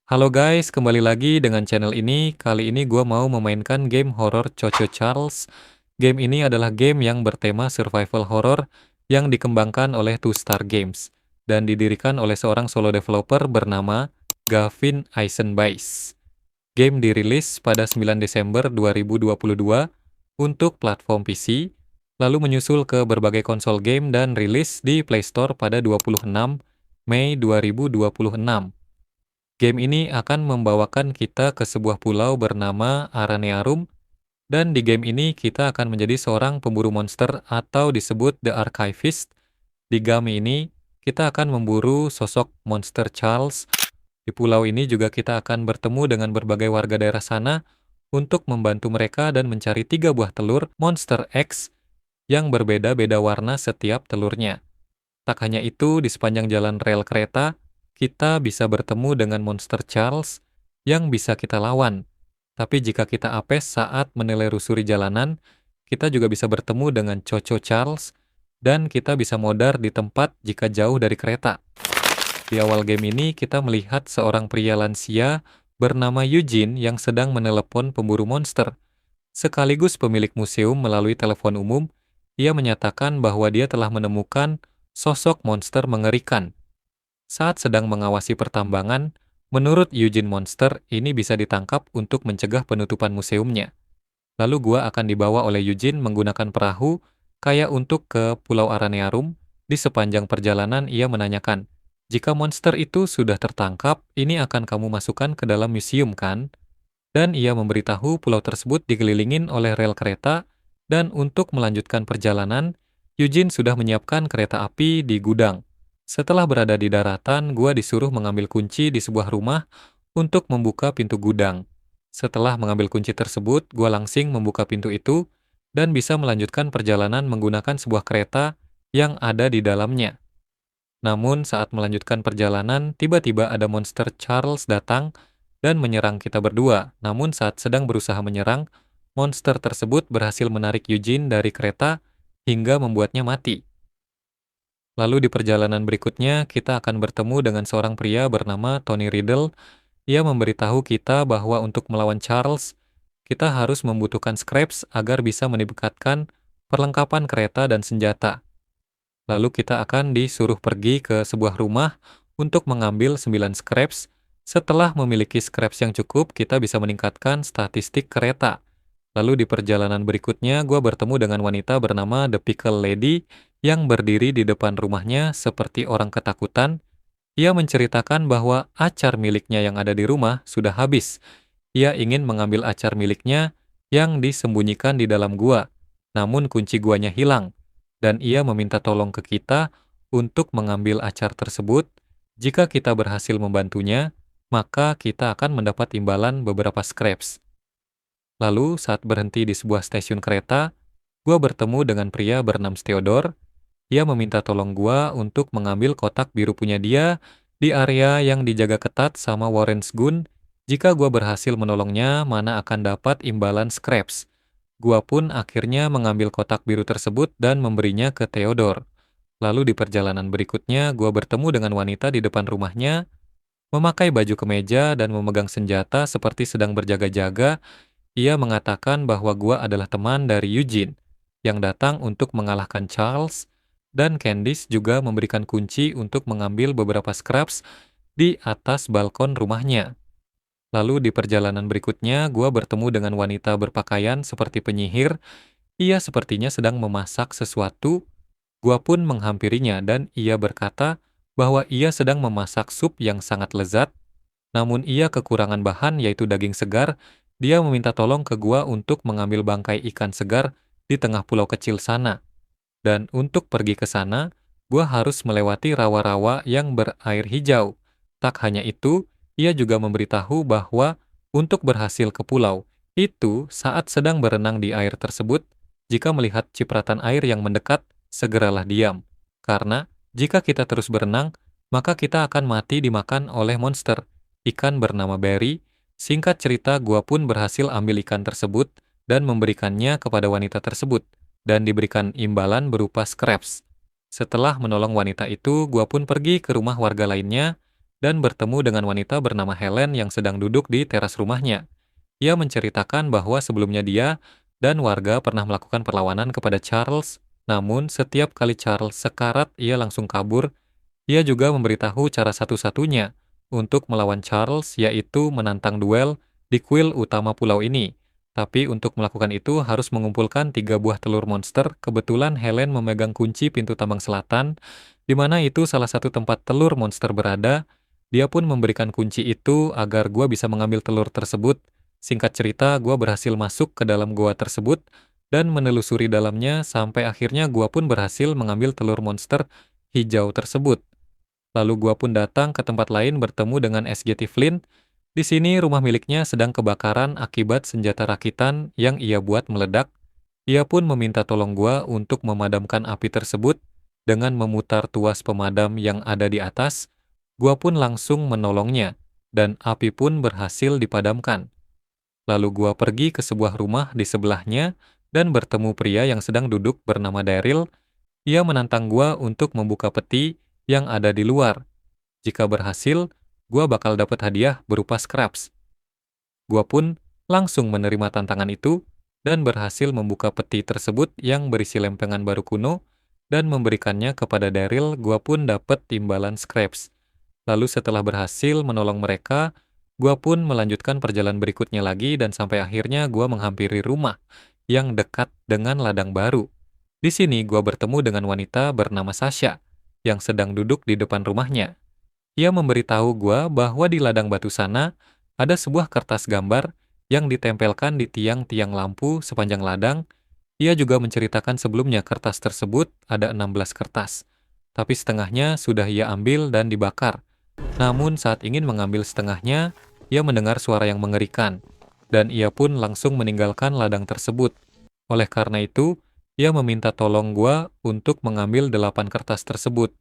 Halo guys, kembali lagi dengan channel ini. Kali ini gua mau memainkan game horor Coco Charles. Game ini adalah game yang bertema survival horror yang dikembangkan oleh Two Star Games dan didirikan oleh seorang solo developer bernama Gavin Eisenbeis. Game dirilis pada 9 Desember 2022 untuk platform PC, lalu menyusul ke berbagai konsol game dan rilis di Play Store pada 26 Mei 2026. Game ini akan membawakan kita ke sebuah pulau bernama Aranearum, dan di game ini kita akan menjadi seorang pemburu monster atau disebut The Archivist. Di game ini, kita akan memburu sosok monster Charles. Di pulau ini juga kita akan bertemu dengan berbagai warga daerah sana untuk membantu mereka dan mencari 3 buah telur Monster X yang berbeda-beda warna setiap telurnya. Tak hanya itu, di sepanjang jalan rel kereta, kita bisa bertemu dengan monster Charles yang bisa kita lawan. Tapi jika kita apes saat menelusuri jalanan, kita juga bisa bertemu dengan Coco Charles dan kita bisa modar di tempat jika jauh dari kereta. Di awal game ini, kita melihat seorang pria lansia bernama Eugene yang sedang menelepon pemburu monster. Sekaligus pemilik museum melalui telepon umum, ia menyatakan bahwa dia telah menemukan sosok monster mengerikan. Saat sedang mengawasi pertambangan, menurut Eugene Monster, ini bisa ditangkap untuk mencegah penutupan museumnya. Lalu gua akan dibawa oleh Eugene menggunakan perahu, kayak untuk ke Pulau Aranearum. Di sepanjang perjalanan ia menanyakan, jika monster itu sudah tertangkap, ini akan kamu masukkan ke dalam museum kan? Dan ia memberitahu pulau tersebut dikelilingin oleh rel kereta, dan untuk melanjutkan perjalanan, Eugene sudah menyiapkan kereta api di gudang. Setelah berada di daratan, gua disuruh mengambil kunci di sebuah rumah untuk membuka pintu gudang. Setelah mengambil kunci tersebut, gua langsing membuka pintu itu dan bisa melanjutkan perjalanan menggunakan sebuah kereta yang ada di dalamnya. Namun saat melanjutkan perjalanan, tiba-tiba ada monster Charles datang dan menyerang kita berdua. Namun saat sedang berusaha menyerang, monster tersebut berhasil menarik Eugene dari kereta hingga membuatnya mati. Lalu di perjalanan berikutnya, kita akan bertemu dengan seorang pria bernama Tony Riddle. Ia memberitahu kita bahwa untuk melawan Charles, kita harus membutuhkan scraps agar bisa meningkatkan perlengkapan kereta dan senjata. Lalu kita akan disuruh pergi ke sebuah rumah untuk mengambil 9 scraps. Setelah memiliki scraps yang cukup, kita bisa meningkatkan statistik kereta. Lalu di perjalanan berikutnya, gua bertemu dengan wanita bernama The Pickle Lady yang berdiri di depan rumahnya seperti orang ketakutan. Ia menceritakan bahwa acar miliknya yang ada di rumah sudah habis. Ia ingin mengambil acar miliknya yang disembunyikan di dalam gua, namun kunci guanya hilang. Dan ia meminta tolong ke kita untuk mengambil acar tersebut. Jika kita berhasil membantunya, maka kita akan mendapat imbalan beberapa scraps. Lalu saat berhenti di sebuah stasiun kereta, gua bertemu dengan pria bernama Theodore. Ia meminta tolong gua untuk mengambil kotak biru punya dia di area yang dijaga ketat sama Warren's Gun. Jika gua berhasil menolongnya, mana akan dapat imbalan scraps. Gua pun akhirnya mengambil kotak biru tersebut dan memberinya ke Theodore. Lalu di perjalanan berikutnya, gua bertemu dengan wanita di depan rumahnya, memakai baju kemeja dan memegang senjata seperti sedang berjaga-jaga. Ia mengatakan bahwa gua adalah teman dari Eugene yang datang untuk mengalahkan Charles, dan Candice juga memberikan kunci untuk mengambil beberapa scraps di atas balkon rumahnya. Lalu di perjalanan berikutnya, gua bertemu dengan wanita berpakaian seperti penyihir. Ia sepertinya sedang memasak sesuatu. Gua pun menghampirinya dan ia berkata bahwa ia sedang memasak sup yang sangat lezat. Namun ia kekurangan bahan yaitu daging segar. Dia meminta tolong ke gua untuk mengambil bangkai ikan segar di tengah pulau kecil sana. Dan untuk pergi ke sana, gua harus melewati rawa-rawa yang berair hijau. Tak hanya itu, ia juga memberitahu bahwa untuk berhasil ke pulau itu saat sedang berenang di air tersebut, jika melihat cipratan air yang mendekat, segeralah diam. Karena jika kita terus berenang, maka kita akan mati dimakan oleh monster. Ikan bernama Barry. Singkat cerita, gua pun berhasil ambil ikan tersebut dan memberikannya kepada wanita tersebut, dan diberikan imbalan berupa scraps. Setelah menolong wanita itu, gua pun pergi ke rumah warga lainnya, dan bertemu dengan wanita bernama Helen yang sedang duduk di teras rumahnya. Ia menceritakan bahwa sebelumnya dia dan warga pernah melakukan perlawanan kepada Charles, namun setiap kali Charles sekarat, ia langsung kabur. Ia juga memberitahu cara satu-satunya untuk melawan Charles, yaitu menantang duel di kuil utama pulau ini. Tapi untuk melakukan itu harus mengumpulkan 3 buah telur monster. Kebetulan Helen memegang kunci pintu tambang selatan, di mana itu salah satu tempat telur monster berada. Dia pun memberikan kunci itu agar gua bisa mengambil telur tersebut. Singkat cerita, gua berhasil masuk ke dalam gua tersebut dan menelusuri dalamnya sampai akhirnya gua pun berhasil mengambil telur monster hijau tersebut. Lalu gua pun datang ke tempat lain bertemu dengan SGT Flynn. Di sini rumah miliknya sedang kebakaran akibat senjata rakitan yang ia buat meledak. Ia pun meminta tolong gua untuk memadamkan api tersebut dengan memutar tuas pemadam yang ada di atas. Gua pun langsung menolongnya dan api pun berhasil dipadamkan. Lalu gua pergi ke sebuah rumah di sebelahnya dan bertemu pria yang sedang duduk bernama Daryl. Ia menantang gua untuk membuka peti yang ada di luar. Jika berhasil, gua bakal dapat hadiah berupa scraps. Gua pun langsung menerima tantangan itu dan berhasil membuka peti tersebut yang berisi lempengan baru kuno dan memberikannya kepada Daryl. Gua pun dapat timbalan scraps. Lalu setelah berhasil menolong mereka, gua pun melanjutkan perjalanan berikutnya lagi dan sampai akhirnya gua menghampiri rumah yang dekat dengan ladang baru. Di sini gua bertemu dengan wanita bernama Sasha yang sedang duduk di depan rumahnya. Ia memberitahu gua bahwa di ladang batu sana ada sebuah kertas gambar yang ditempelkan di tiang-tiang lampu sepanjang ladang. Ia juga menceritakan sebelumnya kertas tersebut ada 16 kertas, tapi setengahnya sudah ia ambil dan dibakar. Namun saat ingin mengambil setengahnya, ia mendengar suara yang mengerikan, dan ia pun langsung meninggalkan ladang tersebut. Oleh karena itu, ia meminta tolong gua untuk mengambil 8 kertas tersebut,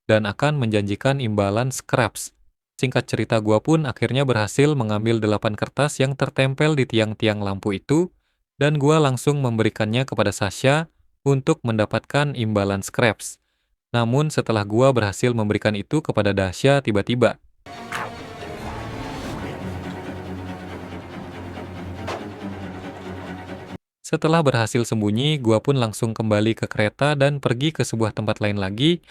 dan akan menjanjikan imbalan scraps. Singkat cerita, gua pun akhirnya berhasil mengambil 8 kertas yang tertempel di tiang-tiang lampu itu, dan gua langsung memberikannya kepada Sasha untuk mendapatkan imbalan scraps. Namun setelah gua berhasil memberikan itu kepada Dasha, tiba-tiba setelah berhasil sembunyi, gua pun langsung kembali ke kereta dan pergi ke sebuah tempat lain lagi.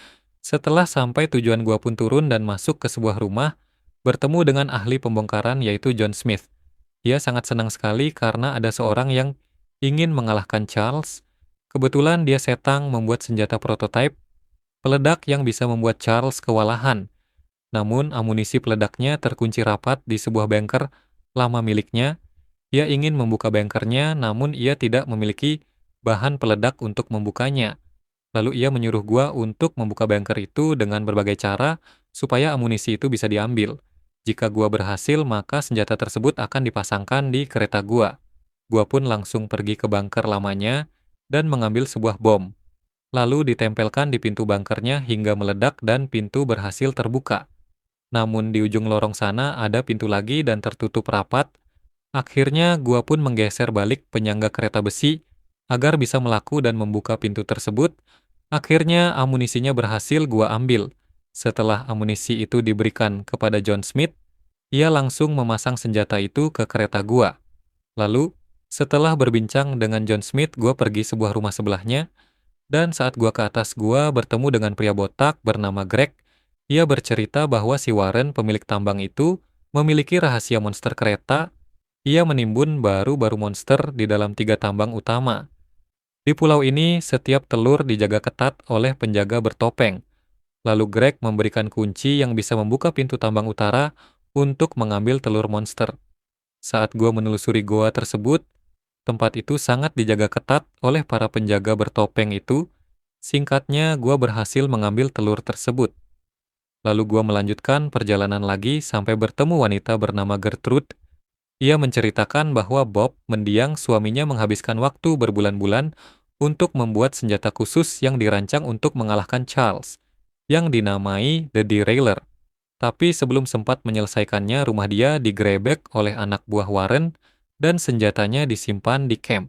Setelah sampai tujuan, gua pun turun dan masuk ke sebuah rumah, bertemu dengan ahli pembongkaran yaitu John Smith. Ia sangat senang sekali karena ada seorang yang ingin mengalahkan Charles. Kebetulan dia sedang membuat senjata prototipe peledak yang bisa membuat Charles kewalahan. Namun amunisi peledaknya terkunci rapat di sebuah bengkel lama miliknya. Ia ingin membuka bengkernya, namun ia tidak memiliki bahan peledak untuk membukanya. Lalu ia menyuruh gua untuk membuka bengker itu dengan berbagai cara supaya amunisi itu bisa diambil. Jika gua berhasil, maka senjata tersebut akan dipasangkan di kereta gua. Gua pun langsung pergi ke bunker lamanya dan mengambil sebuah bom. Lalu ditempelkan di pintu bunkernya hingga meledak dan pintu berhasil terbuka. Namun di ujung lorong sana ada pintu lagi dan tertutup rapat. Akhirnya gua pun menggeser balik penyangga kereta besi agar bisa melaku dan membuka pintu tersebut. Akhirnya amunisinya berhasil gua ambil. Setelah amunisi itu diberikan kepada John Smith, ia langsung memasang senjata itu ke kereta gua. Lalu, setelah berbincang dengan John Smith, gua pergi sebuah rumah sebelahnya, dan saat gua ke atas gua bertemu dengan pria botak bernama Greg. Ia bercerita bahwa si Warren, pemilik tambang itu, memiliki rahasia monster kereta. Ia menimbun baru-baru monster di dalam 3 tambang utama. Di pulau ini, setiap telur dijaga ketat oleh penjaga bertopeng. Lalu Greg memberikan kunci yang bisa membuka pintu tambang utara untuk mengambil telur monster. Saat gua menelusuri goa tersebut, tempat itu sangat dijaga ketat oleh para penjaga bertopeng itu. Singkatnya, gua berhasil mengambil telur tersebut. Lalu gua melanjutkan perjalanan lagi sampai bertemu wanita bernama Gertrude. Ia menceritakan bahwa Bob, mendiang suaminya, menghabiskan waktu berbulan-bulan untuk membuat senjata khusus yang dirancang untuk mengalahkan Charles, yang dinamai The Derailer. Tapi sebelum sempat menyelesaikannya, rumah dia digerebek oleh anak buah Warren dan senjatanya disimpan di camp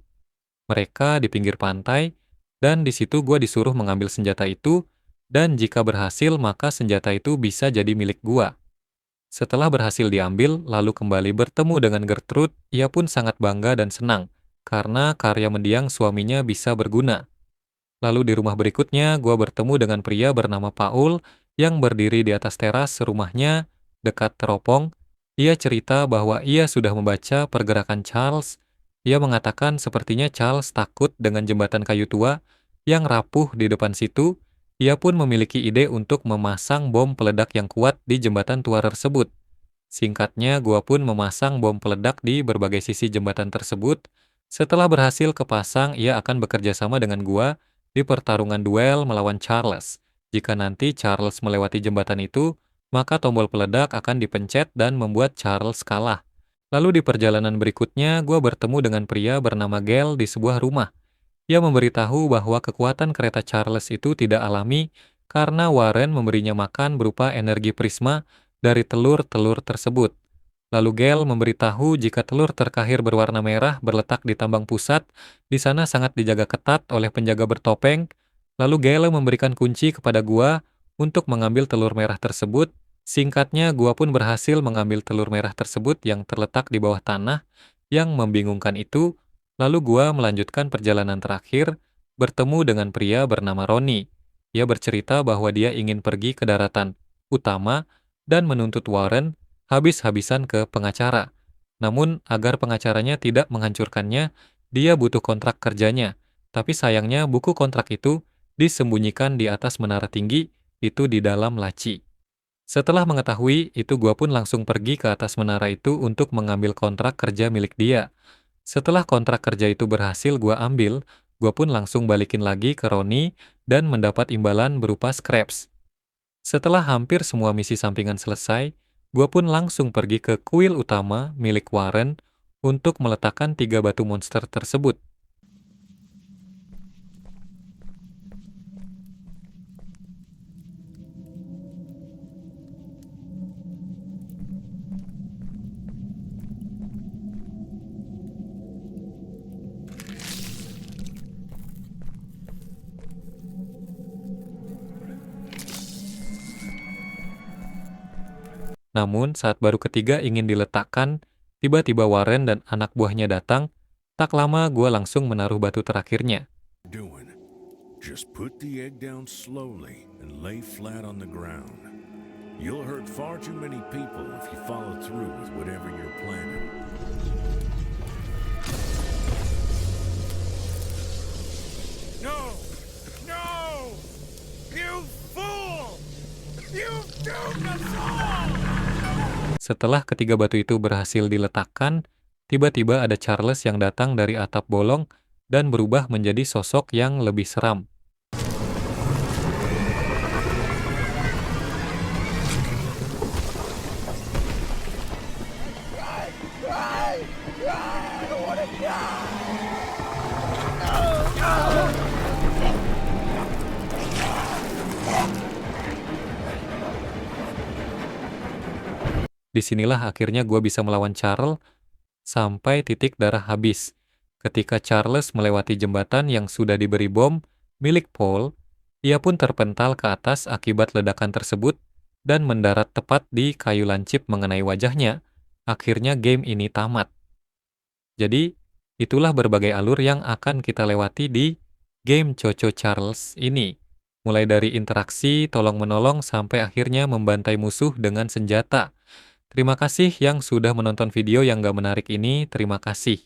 mereka di pinggir pantai, dan di situ gua disuruh mengambil senjata itu, dan jika berhasil maka senjata itu bisa jadi milik gua. Setelah berhasil diambil, lalu kembali bertemu dengan Gertrude, ia pun sangat bangga dan senang, karena karya mendiang suaminya bisa berguna. Lalu di rumah berikutnya, gua bertemu dengan pria bernama Paul yang berdiri di atas teras rumahnya dekat teropong. Ia cerita bahwa ia sudah membaca pergerakan Charles. Ia mengatakan sepertinya Charles takut dengan jembatan kayu tua yang rapuh di depan situ. Ia pun memiliki ide untuk memasang bom peledak yang kuat di jembatan tua tersebut. Singkatnya, gua pun memasang bom peledak di berbagai sisi jembatan tersebut. Setelah berhasil kepasang, ia akan bekerja sama dengan gua di pertarungan duel melawan Charles. Jika nanti Charles melewati jembatan itu, maka tombol peledak akan dipencet dan membuat Charles kalah. Lalu di perjalanan berikutnya, gua bertemu dengan pria bernama Gale di sebuah rumah. Ia memberitahu bahwa kekuatan kereta Charles itu tidak alami karena Warren memberinya makan berupa energi prisma dari telur-telur tersebut. Lalu Gale memberitahu jika telur terkahir berwarna merah berletak di tambang pusat, di sana sangat dijaga ketat oleh penjaga bertopeng. Lalu Gale memberikan kunci kepada gua untuk mengambil telur merah tersebut. Singkatnya, gua pun berhasil mengambil telur merah tersebut yang terletak di bawah tanah. Yang membingungkan itu, lalu gua melanjutkan perjalanan terakhir, bertemu dengan pria bernama Ronnie. Ia bercerita bahwa dia ingin pergi ke daratan utama dan menuntut Warren habis-habisan ke pengacara. Namun, agar pengacaranya tidak menghancurkannya, dia butuh kontrak kerjanya. Tapi sayangnya buku kontrak itu disembunyikan di atas menara tinggi, itu di dalam laci. Setelah mengetahui itu, gua pun langsung pergi ke atas menara itu untuk mengambil kontrak kerja milik dia. Setelah kontrak kerja itu berhasil gua ambil, gua pun langsung balikin lagi ke Ronnie dan mendapat imbalan berupa scraps. Setelah hampir semua misi sampingan selesai, gua pun langsung pergi ke kuil utama milik Warren untuk meletakkan 3 batu monster tersebut. Namun, saat baru ketiga ingin diletakkan, tiba-tiba Warren dan anak buahnya datang. Tak lama gua langsung menaruh batu terakhirnya. Doing. Just put the egg down slowly and lay flat on the ground. You'll hurt far too many people if you follow through with whatever you're planning. No! No! You fool! You've doomed us all! Setelah ketiga batu itu berhasil diletakkan, tiba-tiba ada Charles yang datang dari atap bolong dan berubah menjadi sosok yang lebih seram. Disinilah akhirnya gue bisa melawan Charles sampai titik darah habis. Ketika Charles melewati jembatan yang sudah diberi bom milik Paul, ia pun terpental ke atas akibat ledakan tersebut dan mendarat tepat di kayu lancip mengenai wajahnya. Akhirnya game ini tamat. Jadi, itulah berbagai alur yang akan kita lewati di game Coco Charles ini. Mulai dari interaksi, tolong-menolong, sampai akhirnya membantai musuh dengan senjata. Terima kasih yang sudah menonton video yang gak menarik ini. Terima kasih.